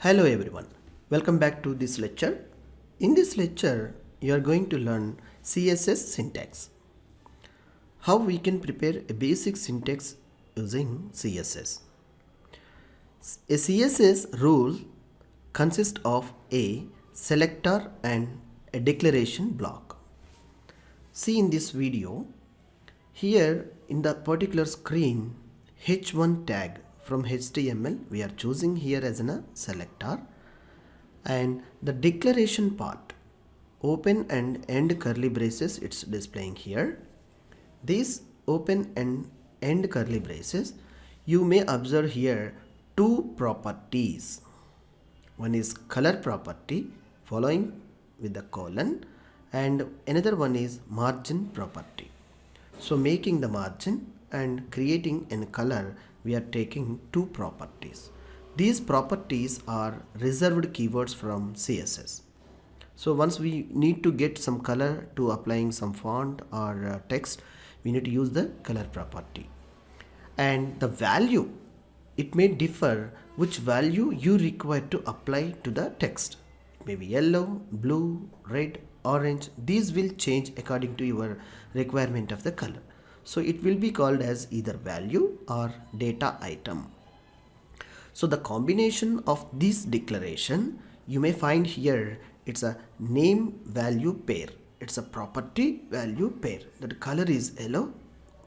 Hello everyone, welcome back to this lecture. In this lecture, you are going to learn CSS syntax. How we can prepare a basic syntax using CSS. A CSS rule consists of a selector and a declaration block. See in this video, here in the particular screen, h1 tag from HTML we are choosing here as a selector, and the declaration part, open and end curly braces, it's displaying here. These open and end curly braces, you may observe here two properties. One is color property following with the colon, and another one is margin property. So making the margin and creating in color, we are taking two properties. These properties are reserved keywords from CSS. So once we need to get some color to applying some font or text, we need to use the color property. And the value, it may differ which value you require to apply to the text. It may be yellow, blue, red, orange. These will change according to your requirement of the color. So it will be called as either value or data item. So the combination of this declaration, you may find here, it's a name value pair. It's a property value pair. The color is yellow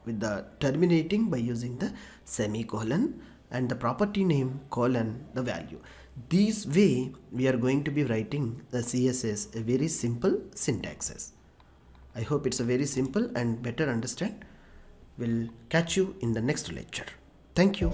with the terminating by using the semicolon, and the property name colon the value. This way we are going to be writing the CSS a very simple syntaxes. I hope it's a very simple and better understand. We'll catch you in the next lecture. Thank you.